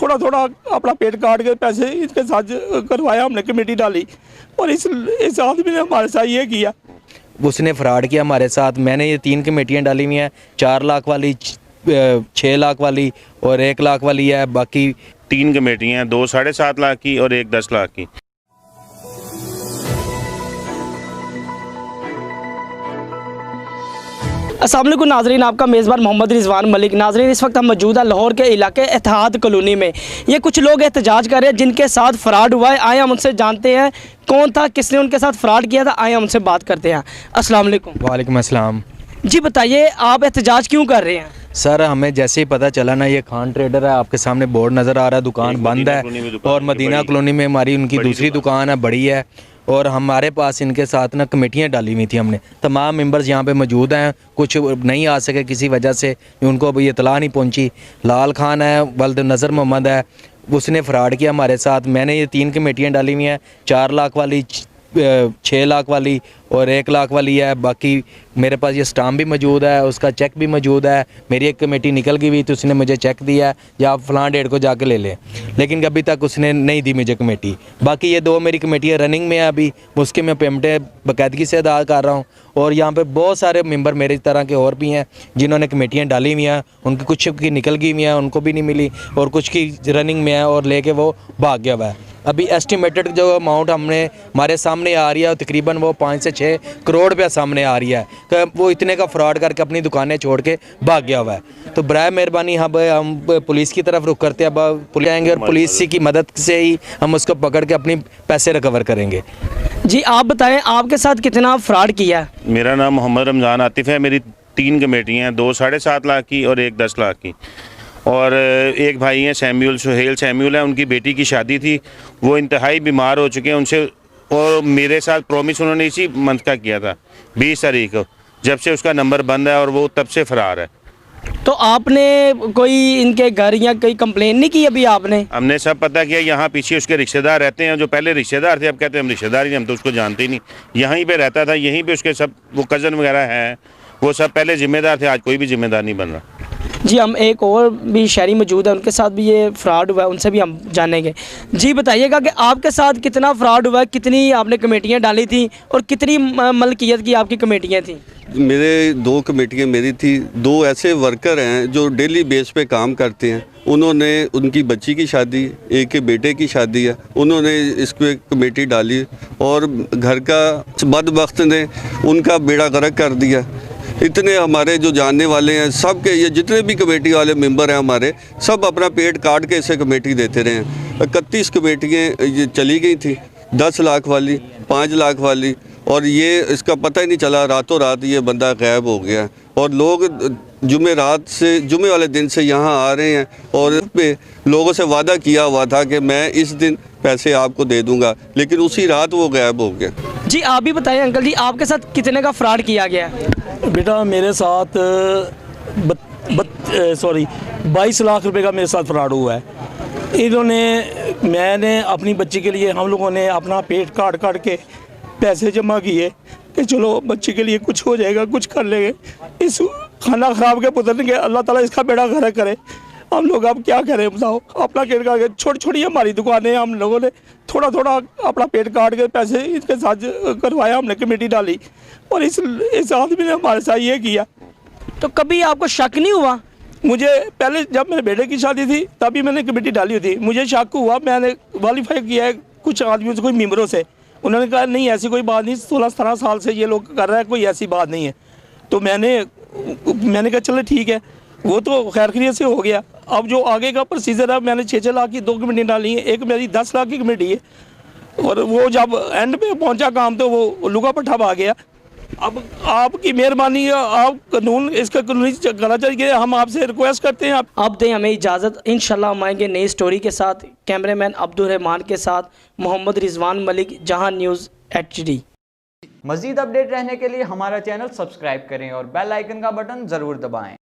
थोड़ा थोड़ा अपना पेट काट के पैसे इनके साथ करवाया हमने, कमेटी डाली और इस आदमी ने हमारे साथ ये किया। उसने फ्रॉड किया हमारे साथ। मैंने ये 3 कमेटियाँ डाली हुई हैं, 4 लाख वाली, 6 लाख वाली और 1 लाख वाली है। बाकी 3 कमेटियाँ, 2 7.5 लाख की और 1 10 लाख की। अस्सलाम वालेकुम नाज़रीन, आपका मेज़बान मोहम्मद रिजवान मलिक। नाज़रीन, इस वक्त हम मौजूद हैं लाहौर के इलाके इत्तेहाद कॉलोनी में। ये कुछ लोग एहतजाज कर रहे हैं जिनके साथ फ्रॉड हुआ है। आए हम उनसे जानते हैं कौन था, किसने उनके साथ फ्रॉड किया था। आए हम उनसे बात करते हैं। अस्सलाम वालेकुम। वालेकुम अस्सलाम। जी बताइए, आप एहतजाज क्यों कर रहे हैं? सर, हमें जैसे ही पता चला ना, ये खान ट्रेडर है, आपके सामने बोर्ड नज़र आ रहा है, दुकान बंद है और मदीना कॉलोनी में हमारी उनकी दूसरी दुकान है, बड़ी है। और हमारे पास इनके साथ ना कमेटियाँ डाली हुई थी हमने। तमाम मेंबर्स यहाँ पे मौजूद हैं, कुछ नहीं आ सके किसी वजह से, उनको अभी इतला नहीं पहुँची। लाल खान है, वल्द नज़र मोहम्मद है, उसने फ्रॉड किया हमारे साथ। मैंने ये 3 कमेटियाँ डाली हुई हैं, 4 लाख वाली, 6 लाख वाली और 1 लाख वाली है। बाकी मेरे पास ये स्टाम्प भी मौजूद है, उसका चेक भी मौजूद है। मेरी एक कमेटी निकल गई हुई तो उसने मुझे चेक दिया या आप फ़लाँ डेट को जाके ले लें, लेकिन अभी तक उसने नहीं दी मुझे कमेटी। बाकी ये 2 मेरी कमेटियाँ रनिंग में है अभी, उसके मैं पेमेंटें बाकायदगी से अदा कर रहा हूँ। और यहाँ पे बहुत सारे मेंबर मेरी तरह के और भी हैं जिन्होंने कमेटियाँ डाली हुई हैं, उनकी कुछ की निकल गई हुई हैं, उनको भी नहीं मिली, और कुछ की रनिंग में है और लेके वो भाग गया हुआ है। अभी एस्टिमेटेड जो अमाउंट हमारे सामने आ रही है तकरीबन वो 5 से 6 करोड़ रुपया सामने आ रही है कि वो इतने का फ्रॉड करके अपनी दुकानें छोड़ के भाग गया हुआ है। तो बराए मेहरबानी हम पुलिस की तरफ रुख करते हैं। अब पुलिस आएंगे और पुलिस की मदद से ही हम उसको पकड़ के अपनी पैसे रिकवर करेंगे। जी आप बताएं, आपके साथ कितना फ्रॉड किया है? मेरा नाम मोहम्मद रमज़ान आतिफ़ है। मेरी 3 कमेटियाँ, 2 7.5 लाख की और 1 10 लाख की। और एक भाई हैं सैम्यूल, सुहेल सैम्यूल है, उनकी बेटी की शादी थी, वो इंतहाई बीमार हो चुके हैं उनसे। और मेरे साथ प्रॉमिस उन्होंने इसी मंथ का किया था 20 तारीख को, जब से उसका नंबर बंद है और वो तब से फ़रार है। तो आपने कोई इनके घर या कोई कंप्लेन नहीं की अभी आपने? हमने सब पता किया, यहाँ पीछे उसके रिश्तेदार रहते हैं, जो पहले रिश्तेदार थे अब कहते हैं हम रिश्तेदार ही नहीं, हम तो उसको जानते ही नहीं। यहीं पे रहता था, यहीं पे उसके सब वो कज़न वगैरह हैं, वो सब पहले ज़िम्मेदार थे, आज कोई भी ज़िम्मेदार नहीं बन रहा। जी हम एक और भी शहरी मौजूद है, उनके साथ भी ये फ्रॉड हुआ है, उनसे भी हम जानेंगे। जी बताइएगा कि आपके साथ कितना फ्रॉड हुआ है, कितनी आपने कमेटियाँ डाली थी और कितनी मलकियत की आपकी कमेटियाँ थी? मेरे 2 कमेटियाँ मेरी थी। 2 ऐसे वर्कर हैं जो डेली बेस पे काम करते हैं। उन्होंने, उनकी बच्ची की शादी, एक के बेटे की शादी है, उन्होंने इसको एक कमेटी डाली और घर का बदबख्त ने उनका बेड़ा गर्क कर दिया। इतने हमारे जो जानने वाले हैं सब के, ये जितने भी कमेटी वाले मेंबर हैं हमारे, सब अपना पेट काट के इसे कमेटी देते रहे हैं। 31 कमेटियाँ ये चली गई थी, 10 लाख वाली, 5 लाख वाली, और ये इसका पता ही नहीं चला, रातों रात ये बंदा गायब हो गया। और लोग जुमे वाले दिन से यहाँ आ रहे हैं और पे लोगों से वादा किया हुआ था कि मैं इस दिन पैसे आपको दे दूंगा, लेकिन उसी रात वो गायब हो गया। जी आप भी बताइए अंकल जी, आपके साथ कितने का फ्रॉड किया गया है? बेटा मेरे साथ 22 लाख रुपए का मेरे साथ फ्रॉड हुआ है। मैंने अपनी बच्ची के लिए, हम लोगों ने अपना पेट काट काट के पैसे जमा किए कि चलो बच्ची के लिए कुछ हो जाएगा, कुछ कर लेंगे। इस खाना ख़राब के पुत्र के अल्लाह ताला इसका बेड़ा गर्क करे। हम लोग अब क्या करें बताओ, अपना पेट काट के, छोटी छोटी हमारी दुकानें, हम लोगों ने थोड़ा थोड़ा अपना पेट काट के पैसे इनके साथ करवाया, हमने कमेटी डाली और इस आदमी ने हमारे साथ ये किया। तो कभी आपको शक नहीं हुआ? मुझे पहले जब मेरे बेटे की शादी थी तभी मैंने कमेटी डाली थी, मुझे शक हुआ, मैंने क्वालिफाई किया है कुछ आदमियों से, कोई मेम्बरों से, उन्होंने कहा नहीं ऐसी कोई बात नहीं, 16-17 साल से ये लोग कर रहा है, कोई ऐसी बात नहीं है। तो मैंने कहा चलो ठीक है, वो तो खैर खैरियत से हो गया। अब जो आगे का प्रोसीजर है, मैंने 6 लाख की 2 कमेटी डाली है, एक मेरी 10 लाख की कमेटी है। और वो जब एंड पे पहुंचा काम तो वो लुका पट्टा भाग गया। अब आपकी मेहरबानी है, आप कानून इसका कानूनी करना चाहिए, हम आपसे रिक्वेस्ट करते हैं। आप दें हमें इजाज़त, इंशाल्लाह हम आएंगे नई स्टोरी के साथ। कैमरामैन अब्दुल रहमान के साथ मोहम्मद रिजवान मलिक, जहां न्यूज़ HD। मज़ीद अपडेट रहने के लिए हमारा चैनल सब्सक्राइब करें और बेल आइकन का बटन ज़रूर दबाएं।